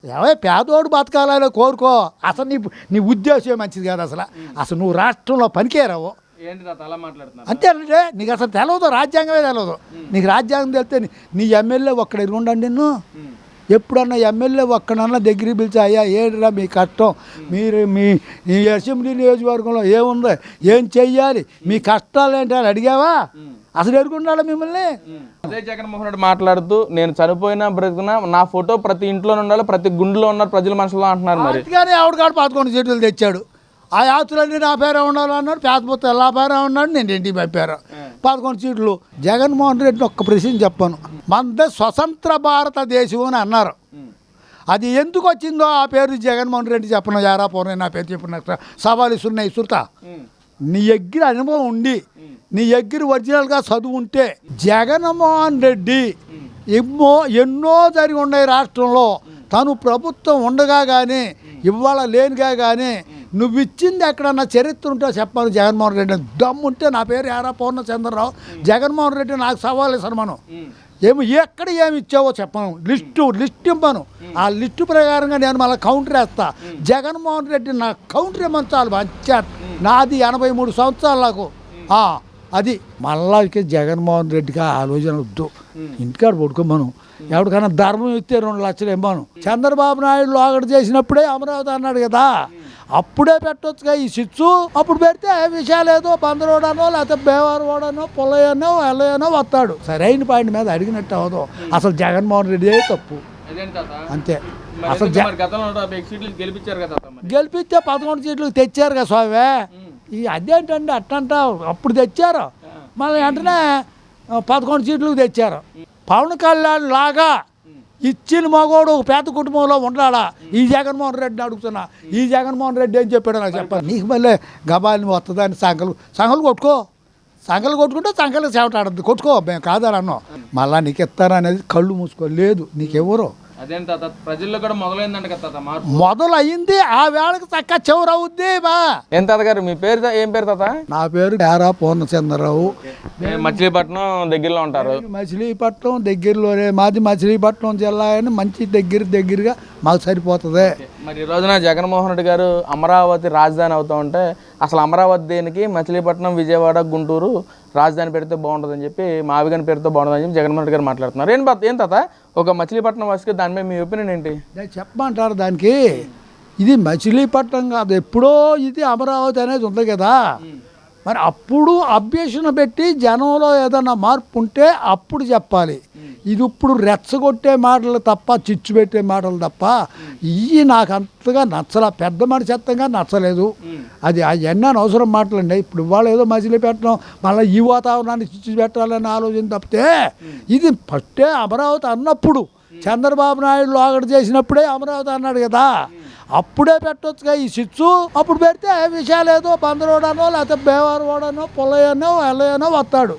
ఏవే పేదోడు బతకాలని కోరుకో. అసలు నీ ఉద్దేశం మంచిది కాదు. అసలు నువ్వు రాష్ట్రంలో పనికేరావు. అంతేనంటే నీకు అసలు తెలియదు, రాజ్యాంగమే తెలియదు. నీకు రాజ్యాంగం తెలిస్తే నీ ఎమ్మెల్యే ఒక్కడ ఎరుగుండండి. నిన్ను ఎప్పుడన్నా ఎమ్మెల్యే ఒక్కడన్నా దగ్గరికి పిలిచి అయ్యా ఏడురా మీ కష్టం, మీరు మీ అసెంబ్లీ నియోజకవర్గంలో ఏముందో, ఏం చెయ్యాలి, మీ కష్టాలు ఏంటి అని అడిగావా? అసలు ఎరుగుండాలి మిమ్మల్ని. అదే జగన్మోహన్ రెడ్డి మాట్లాడుతూ నేను చనిపోయినా బ్రతుకున్నా నా ఫోటో ప్రతి ఇంట్లో ఉండాలి, ప్రతి గుండెలో ఉన్నారు ప్రజల మనసులో అంటున్నారు. మరి కానీ ఆవిడకాడు 11 సీట్లు తెచ్చాడు. ఆ యాత్రలన్నీ నా పేరే ఉండాలన్నాడు. పేదపోతే ఎలా పేరే ఉన్నాడు, నేను ఇంటికి పంపారు 11 సీట్లు. జగన్మోహన్ రెడ్డిని ఒక్క ప్రశ్న చెప్పాను. మనదే స్వతంత్ర భారతదేశం అని అన్నారు. అది ఎందుకు వచ్చిందో ఆ పేరు జగన్మోహన్ రెడ్డి చెప్పను. యారా పోనీ నా పేరు చెప్పిన సవాలు ఇస్తున్నాయి సుర్తా. నీ దగ్గర అనుభవం ఉండి నీ దగ్గర ఒరిజినల్గా చదువు ఉంటే జగన్మోహన్ రెడ్డి ఎన్నో జరిగి ఉన్నాయి రాష్ట్రంలో. తను ప్రభుత్వం ఉండగా కానీ ఇవాళ లేనిగా కానీ నువ్వు ఇచ్చింది ఎక్కడన్నా చరిత్ర ఉంటే చెప్పాను. జగన్మోహన్ రెడ్డి దమ్ముంటే నా పేరు యారా పూర్ణ చంద్రరావు, జగన్మోహన్ రెడ్డి నాకు సవాల్ ఇస్తాను. మనం ఎక్కడ ఏమి ఇచ్చావో చెప్పను, లిస్ట్ ఇవ్వను. ఆ లిస్టు ప్రకారంగా నేను మళ్ళీ కౌంటర్ వేస్తా. జగన్మోహన్ రెడ్డి నాకు కౌంటర్ ఇవ్వమని చాలు. మంచి నాది 83 సంవత్సరాలు నాకు. అది మళ్ళా జగన్మోహన్ రెడ్డికి ఆలోచన వద్దు. ఇంటికాడ పడుకోమను. ఎవరికైనా ధర్మం ఇస్తే 2 లక్షలు ఇవ్వను. చంద్రబాబు నాయుడు లోగడ చేసినప్పుడే అమరావతి అన్నాడు కదా, అప్పుడే పెట్టొచ్చుగా ఈ సిచ్చు. అప్పుడు పెడితే విషయాలు ఏదో బందరోడనో లేకపోతే బేవారోడనో పొల్లయ్యనో ఎల్లయ్యనో వస్తాడు. సరైన పాయింట్ మీద అడిగినట్టు అవదు. అసలు జగన్మోహన్ రెడ్డి తప్పు అంతే. అసలు గెలిపిస్తే 11 సీట్లు తెచ్చారు కదా స్వామి. అదేంటండి అట్టంటావు. అప్పుడు తెచ్చారు, మళ్ళీ వెంటనే 11 సీట్లు తెచ్చారు. పవన్ కళ్యాణ్ లాగా ఇచ్చిన మగోడు ఒక పేద కుటుంబంలో ఉండాలా. ఈ జగన్మోహన్ రెడ్డిని అడుగుతున్నా. ఈ జగన్మోహన్ రెడ్డి ఏం చెప్పాడు నాకు చెప్పాలి. నీకు మళ్ళీ గబాలని వస్తుందని సంఘలు కొట్టుకో. సంఘలు కొట్టుకుంటే సంఘాలకు సేవటాడద్దు, కొట్టుకో. మేము కాదని అన్నాం. మళ్ళీ నీకు ఇస్తారనేది కళ్ళు మూసుకో. లేదు నీకెవరు. అదేం తాత ప్రజల్లో కూడా మొదలైందంట కదా మార్పు. మొదలైంది ఆ వేళకి చక్క చివరి అవుద్ది. ఏం తాత గారు మీ పేరు ఏం పేరు తాత? నా పేరు యారా పూర్ణచంద్రరావు. మచిలీపట్నం దగ్గరలో ఉంటారు. మచిలీపట్నం దగ్గరలోనే మాది. మచిలీపట్నం జిల్లా అని మంచి దగ్గరగా మాకు సరిపోతుంది. మరి ఈ రోజున జగన్మోహన్ రెడ్డి గారు అమరావతి రాజధాని అవుతా ఉంటే అసలు అమరావతి దేనికి, మచిలీపట్నం విజయవాడ గుంటూరు రాజధాని పెడితే బాగుంటుందని చెప్పి, మావిగన్ పేరుతో బాగుంటుందని చెప్పి జగన్మోహన్ రెడ్డి గారు మాట్లాడుతున్నారు. ఏం తాత ఒక మచిలీపట్నం వాసికి దాని మీద మీ ఒపీనియన్ ఏంటి? చెప్పమంటారు దానికి. ఇది మచిలీపట్నం కాదు, ఎప్పుడో ఇది అమరావతి అనేది ఉంది కదా. మరి అప్పుడు అభ్యసన పెట్టి జనంలో ఏదైనా మార్పు ఉంటే అప్పుడు చెప్పాలి. ఇది ఇప్పుడు రెచ్చగొట్టే మాటలు తప్ప, చిచ్చు పెట్టే మాటలు తప్ప ఇవి నాకు అంతగా నచ్చలా. పెద్ద మనిషత్వంగా నచ్చలేదు. అది అవన్నీ అనవసరం మాటలండి. ఇప్పుడు ఇవాళ ఏదో మజిలీ పెట్టడం, మళ్ళీ ఈ వాతావరణాన్ని చిచ్చు పెట్టాలని ఆలోచన తప్పితే ఇది ఫస్టే అమరావతి అన్నప్పుడు చంద్రబాబు నాయుడు లోగడ చేసినప్పుడే అమరావతి అన్నాడు కదా, అప్పుడే పెట్టొచ్చుగా ఈ సిచ్చు. అప్పుడు పెడితే విషయాలు ఏదో బందరోడనో లేకపోతే బేవారోడనో పొల్లయ్యనో ఎల్లయ్యనో వస్తాడు.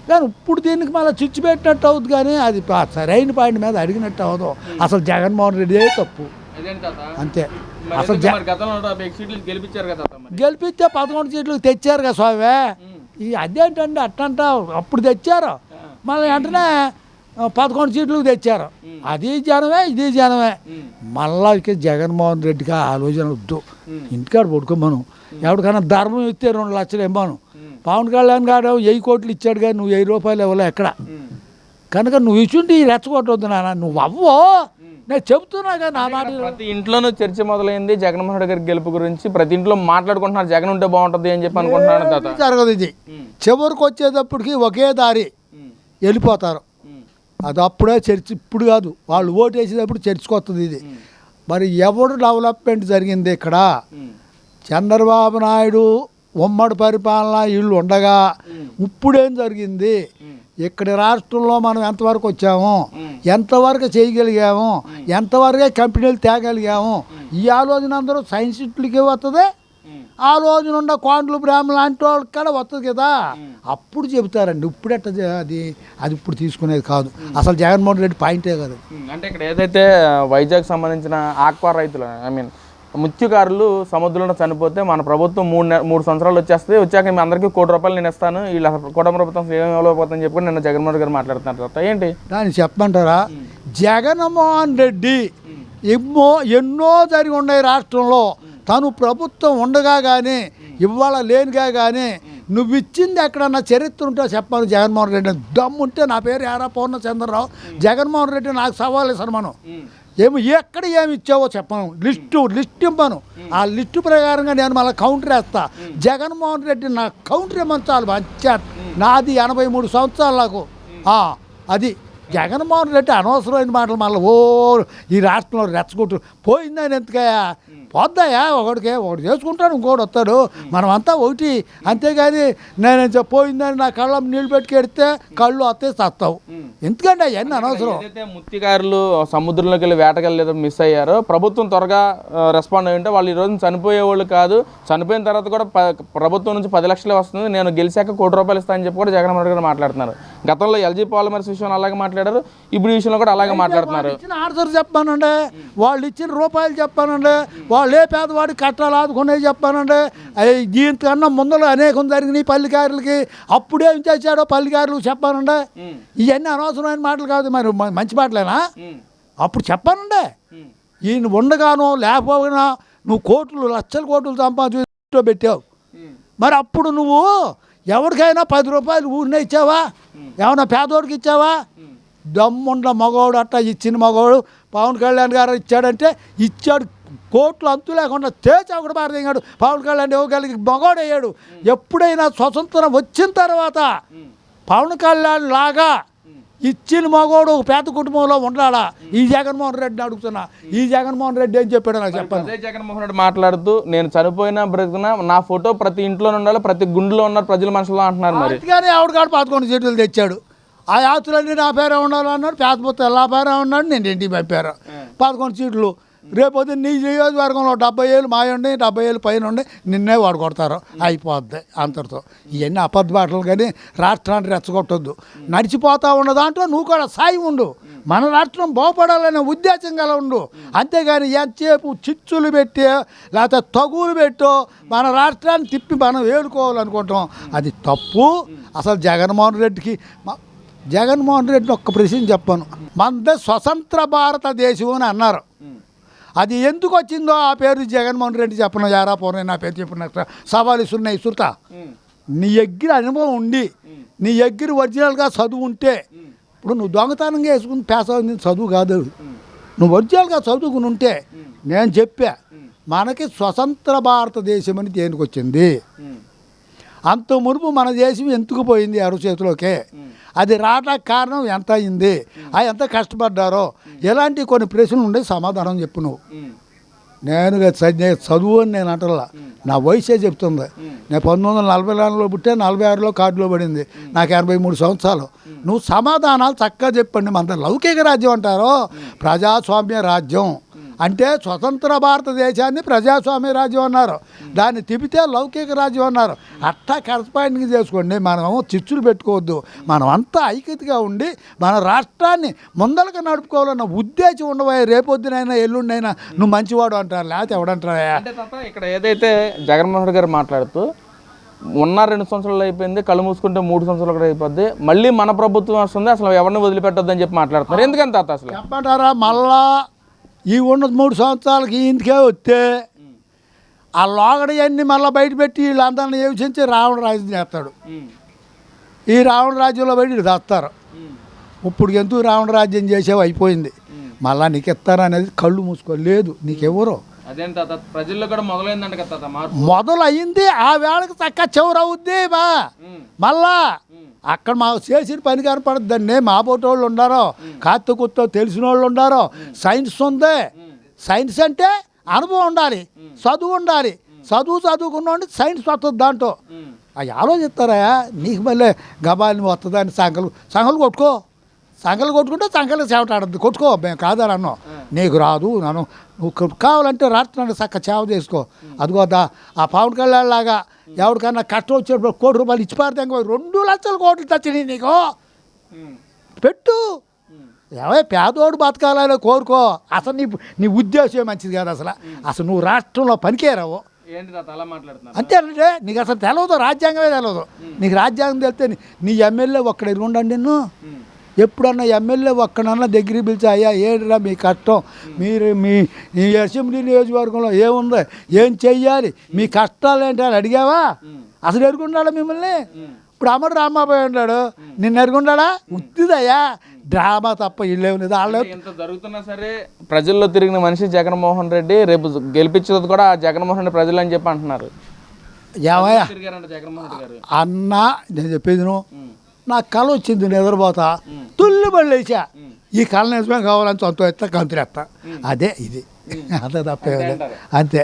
కానీ ఇప్పుడు దీనికి మళ్ళీ చిచ్చు పెట్టినట్టు అవుతుంది. కానీ అది సరైన పాయింట్ మీద అడిగినట్టు అవదు. అసలు జగన్మోహన్ రెడ్డి తప్పు అంతే. అసలు గెలిపిస్తే 11 సీట్లు తెచ్చారు కదా స్వామి. అదేంటండి అట్టంటావు. అప్పుడు తెచ్చారు, మళ్ళీ వెంటనే 11 సీట్లు తెచ్చారు. అది జనమే ఇది జనమే. మళ్ళా జగన్మోహన్ రెడ్డికి ఆలోచన వద్దు. ఇంటికాడ పడుకోమను. ఎవరికైనా ధర్మం ఇస్తే 2 లక్షలు ఇవ్వను. పవన్ కళ్యాణ్ గారు 1000 కోట్లు ఇచ్చాడు కానీ నువ్వు 1000 రూపాయలు ఇవ్వలే ఎక్కడ. కనుక నువ్వు ఇచ్చుంటే రెచ్చగొట్టవద్దు నాన్న. నువ్వు అవ్వో, నేను చెబుతున్నా కానీ నా మాట. ప్రతి ఇంట్లోనూ చర్చ మొదలైంది జగన్మోహన్ రెడ్డి గారి గెలుపు గురించి. ప్రతి ఇంట్లో మాట్లాడుకుంటున్నారు జగన్ ఉంటే బాగుంటుంది అని చెప్పి అనుకుంటున్నాను. జరగదు ఇది. చివరికి వచ్చేటప్పటికి ఒకే దారి వెళ్ళిపోతారు. అది అప్పుడే చర్చ, ఇప్పుడు కాదు. వాళ్ళు ఓటు వేసేటప్పుడు చర్చకొస్తుంది ఇది. మరి ఎవడు డెవలప్మెంట్ జరిగింది ఇక్కడ? చంద్రబాబు నాయుడు ఉమ్మడి పరిపాలన ఇళ్ళు ఉండగా ఇప్పుడేం జరిగింది? ఇక్కడి రాష్ట్రంలో మనం ఎంతవరకు వచ్చాము, ఎంతవరకు చేయగలిగాము, ఎంతవరకే కంపెనీలు తేగలిగాము, ఈ ఆలోచన అందరూ సైన్సిస్టులకి వస్తుంది. ఆ రోజు నుండి కోండ్లు బ్రాహ్మణ లాంటి వాళ్ళకి కూడా వస్తుంది కదా, అప్పుడు చెబుతారండి. ఇప్పుడెట్ట అది ఇప్పుడు తీసుకునేది కాదు. అసలు జగన్మోహన్ రెడ్డి పాయింటే కాదు. అంటే ఇక్కడ ఏదైతే వైజాగ్ సంబంధించిన ఆక్వా రైతులు ముత్యకారులు సముద్రంలో చనిపోతే మన ప్రభుత్వం 3 సంవత్సరాలు వచ్చేస్తుంది, వచ్చాక మీ అందరికీ ₹1 నేను ఇస్తాను, వీళ్ళ కూటమి ప్రభుత్వం ఏం ఇవ్వలేకపోతుందని చెప్పి నిన్న జగన్మోహన్ గారు మాట్లాడుతున్నారు. ఏంటి దాన్ని చెప్పమంటారా? జగన్మోహన్ రెడ్డి ఎన్నో జరిగి ఉన్నాయి రాష్ట్రంలో. తను ప్రభుత్వం ఉండగా కానీ ఇవాళ లేనిగా కానీ నువ్వు ఇచ్చింది ఎక్కడన్నా చరిత్ర ఉంటే చెప్పాను. జగన్మోహన్ రెడ్డి దమ్ముంటే నా పేరు యారా పూర్ణచంద్రరావు, జగన్మోహన్ రెడ్డి నాకు సవాల్ ఇస్తాను. మనం ఎక్కడ ఏమి ఇచ్చావో చెప్పను, లిస్ట్ ఇవ్వను. ఆ లిస్టు ప్రకారంగా నేను మళ్ళీ కౌంటర్ వేస్తా. జగన్మోహన్ రెడ్డి నా కౌంటర్ ఇవ్వమని చాలు. నాది 83 సంవత్సరాలు నాకు. అది జగన్మోహన్ రెడ్డి అనవసరమైన మాటలు మళ్ళీ ఈ రాష్ట్రంలో రెచ్చగొట్టు పోయిందని ఎందుకయ్యా? పోద్దాయా, ఒకటి చేసుకుంటాడు, ఇంకోటి వస్తాడు. మనమంతా ఒకటి. అంతేగాని నేను పోయిందని నా కళ్ళ నీళ్ళు పెట్టుకెడితే కళ్ళు వస్తే చస్తావు. ఎందుకంటే అవన్నీ అనవసరం. ఏదైతే ముత్తికారులు సముద్రంలోకి వెళ్ళి వేటకెళ్ళి మిస్ అయ్యారో, ప్రభుత్వం త్వరగా రెస్పాండ్ అయ్యి ఉంటే వాళ్ళు ఈ రోజు చనిపోయేవాళ్ళు కాదు. చనిపోయిన తర్వాత కూడా ప్రభుత్వం నుంచి 10 లక్షలు వస్తుంది, నేను గెలిచాక ₹1 కోటి ఇస్తానని చెప్పి కూడా జగన్మోహన్ రెడ్డి గారు మాట్లాడుతున్నారు. గతంలో ఎల్జీ పాలిమర్స్ విషయంలో అలాగే మాట్లాడారు, ఇప్పుడు ఈ విషయంలో కూడా అలాగే మాట్లాడుతున్నారు. ఇచ్చిన ఆన్సర్ చెప్పానండి, వాళ్ళు ఇచ్చిన రూపాయలు చెప్పానండి, వాళ్ళు ఏ పేదవాడికి కట్టాలి ఆదుకునేవి చెప్పానండి. దీనికన్నా ముందర అనేకం జరిగినాయి పల్లికారులకి. అప్పుడేం చేశాడో పల్లికారులకు చెప్పానండి. ఇవన్నీ అనవసరమైన మాటలు కాదు, మరి మంచి మాటలేనా? అప్పుడు చెప్పానండి. ఈయన ఉండగానో లేకపోయినా నువ్వు లక్షల కోట్లు సంపాదించో పెట్టావు. మరి అప్పుడు నువ్వు ఎవరికైనా ₹10 ఊరినే ఇచ్చావా? ఏమన్నా పేదోడికి ఇచ్చావా? దమ్ముండ మగవాడు అట్లా ఇచ్చిన మగవాడు పవన్ కళ్యాణ్ గారు ఇచ్చాడంటే ఇచ్చాడు. కోట్లు అంతు లేకుండా తేచా కూడా మారదిగాడు. పవన్ కళ్యాణ్ ఇవ్వగలిగి మగవాడు అయ్యాడు. ఎప్పుడైనా స్వతంత్రం వచ్చిన తర్వాత పవన్ కళ్యాణ్ లాగా ఇచ్చిన మగవాడు ఒక పేద కుటుంబంలో ఉండాలా? ఈ జగన్మోహన్ రెడ్డిని అడుగుతున్నా. ఈ జగన్మోహన్ రెడ్డి ఏం చెప్పాడు నాకు చెప్పండి. అదే జగన్మోహన్ రెడ్డి మాట్లాడుతూ నేను చనిపోయినా బ్రతుకున్నా నా ఫోటో ప్రతి ఇంట్లోనే ఉండాలి, ప్రతి గుండెలో ఉన్నారు ప్రజల మనసులో అంటున్నారు. మరి కానీ ఆవిడకాడు 11 సీట్లు తెచ్చాడు. ఆ యాత్రలన్నీ నా పేరే ఉండాలన్నాడు. పేద పుత్త నా పేరే ఉన్నాడు, నేను ఇంటికి పంపారు 11 సీట్లు. రేపొద్దు నీ నియోజకవర్గంలో 70,000 మాయండి, 70,000 పైన ఉండి నిన్నే వాడు కొడతారు, అయిపోద్ది అంతటితో. ఇవన్నీ అబద్ధ మాటలు కానీ రాష్ట్రాన్ని రెచ్చగొట్టొద్దు. నడిచిపోతా ఉన్న దాంట్లో నువ్వు కూడా సాయం ఉండు. మన రాష్ట్రం బాగుపడాలనే ఉద్దేశం గల ఉండు. అంతేగాని ఎంతసేపు చిచ్చులు పెట్టి లేకపోతే తగులు పెట్టో మన రాష్ట్రాన్ని తిప్పి మనం ఏడుకోవాలనుకుంటాం, అది తప్పు. అసలు జగన్మోహన్ రెడ్డిని ఒక్క ప్రశ్న చెప్పాను. మనదే స్వతంత్ర భారతదేశం అని అన్నారు. అది ఎందుకు వచ్చిందో ఆ పేరు జగన్మోహన్ రెడ్డి చెప్పను. యారా పోనీ నా పేరు చెప్పినట్టు సవాలు ఇస్తున్నాయి సుతా. నీ ఎగ్గిరి అనుభవం ఉండి నీ ఎగ్గిరి ఒరిజినల్గా చదువు ఉంటే, ఇప్పుడు నువ్వు దొంగతనంగా వేసుకుని పేస చదువు కాదు, నువ్వు ఒరిజినల్గా చదువుకుని ఉంటే నేను చెప్పా మనకి స్వతంత్ర భారతదేశం అని దేనికి వచ్చింది. అంత మునుపు మన దేశం ఎందుకు పోయింది ఎవరి చేతిలోకే? అది రావడానికి కారణం ఎంత అయింది, ఎంత కష్టపడ్డారో, ఎలాంటి కొన్ని ప్రశ్నలు ఉండే సమాధానం చెప్పు నువ్వు. నేను చదువు అని నేను అంటలా, నా వయసే చెప్తుంది. నేను 1944లో పుట్టే 46లో కార్డులో పడింది, నాకు 83 సంవత్సరాలు. నువ్వు సమాధానాలు చక్కగా చెప్పండి. మన లౌకిక రాజ్యం అంటారో ప్రజాస్వామ్య రాజ్యం అంటే స్వతంత్ర భారతదేశాన్ని ప్రజాస్వామ్య రాజ్యం అన్నారు, దాన్ని తిప్పితే లౌకిక రాజ్యం అన్నారు. అట్టా కరస్పాండింగ్ చేసుకోండి. మనం చిచ్చులు పెట్టుకోవద్దు. మనం అంతా ఐక్యతగా ఉండి మన రాష్ట్రాన్ని ముందరగా నడుపుకోవాలన్న ఉద్దేశం ఉండవా? రేపొద్దునైనా ఎల్లుండైనా నువ్వు మంచివాడు అంటారు, లేకపోతే ఎవడంటారా? ఇక్కడ ఏదైతే జగన్మోహన్ రెడ్డి గారు మాట్లాడుతూ ఉన్న 2 సంవత్సరాలు అయిపోయింది, కళ్ళు మూసుకుంటే 3 సంవత్సరాలు కూడా అయిపోద్ది, మళ్ళీ మన ప్రభుత్వం వస్తుంది, అసలు ఎవరిని వదిలిపెట్టొద్దని చెప్పి మాట్లాడుతున్నారు. ఎందుకంత అసలు చెప్పంటారా? మళ్ళా ఈ ఉన్న 3 సంవత్సరాలకి ఇంటికే వస్తే ఆ లోగడయన్నీ మళ్ళీ బయట పెట్టి వీళ్ళందరినీ ఏవించి రావణ రాజ్యం చేస్తాడు. ఈ రావణ రాజ్యంలో బయట దాస్తారు. ఇప్పుడు ఎందుకు రావణ రాజ్యం చేసేవి అయిపోయింది, మళ్ళా నీకు ఇస్తారనేది కళ్ళు మూసుకోలేదు. నీకెవరో ప్రజల్లో కూడా మొదలైందంట కదా, మొదలయ్యింది. ఆ వేళకి చక్కగా చివరి అవుద్ది. మళ్ళా అక్కడ మాకు చేసిన పని కనపడద్దండి. మా పోటోళ్ళు ఉండారో, కాస్త కొత్త తెలిసిన వాళ్ళు ఉండారో, సైన్స్ ఉంది. సైన్స్ అంటే అనుభవం ఉండాలి, చదువు ఉండాలి. చదువుకున్నోండి సైన్స్ వస్తుంది దాంట్లో. అవి ఆలోచిస్తారా? నీకు మళ్ళీ గబాలని వస్తుందని సంఘలు కొట్టుకుంటే సంఘాలకు సేవటాడద్దు, కొట్టుకో. మేము కాదని అన్నాం, నీకు రాదు. నువ్వు కావాలంటే రాష్ట్రానికి చక్క సేవ చేసుకో. అదిగోదా ఆ పవన్ కళ్యాణ్ లాగా ఎవరికన్నా కష్టం వచ్చేటప్పుడు ₹1 ఇచ్చి పారితే 2 లక్షల కోట్లు తెచ్చినాయి నీకు పెట్టు. పేదోడు బతకాలని కోరుకో. అసలు నీ ఉద్దేశం మంచిది కాదు. అసలు నువ్వు రాష్ట్రంలో పనికేరావు. అంతేనంటే నీకు అసలు తెలియదు, రాజ్యాంగమే తెలియదు. నీకు రాజ్యాంగం తెలిస్తే నీ ఎమ్మెల్యే ఒక్కడ ఎరుగుండండి. ఎప్పుడన్నా ఎమ్మెల్యే ఒక్కడన్నా దగ్గరికి పిలిచి అయ్యా ఏడురా మీ కష్టం, మీరు మీ అసెంబ్లీ నియోజకవర్గంలో ఏముంది, ఏం చెయ్యాలి, మీ కష్టాలు ఏంటి అని అడిగావా? అసలు ఎరుగుండాలా మిమ్మల్ని? ఇప్పుడు అమరు రామాబాయ్ ఉన్నాడు, నిన్ను ఎరుగుండాలా? ఉత్తిదయ్యా డ్రామా తప్ప ఇల్లేం లేదు. వాళ్ళు ఇంత జరుగుతున్నా సరే ప్రజల్లో తిరిగిన మనిషి జగన్మోహన్ రెడ్డి, రేపు గెలిపించేది కూడా జగన్మోహన్ రెడ్డి ప్రజలు అని చెప్పి అంటున్నారు. ఏమయ్యా తిరిగారంట జగన్మోహన్ రెడ్డి గారు. అన్నా, నేను చెప్పేది నువ్వు, నాకు కళ వచ్చింది, నిద్రపోతా తుల్లి బళ్ళు వేసా, ఈ కళ నిజమే కావాలని సొంతం ఎత్తా కంతులేస్తా, అదే ఇది, అంతే తప్పే అంతే.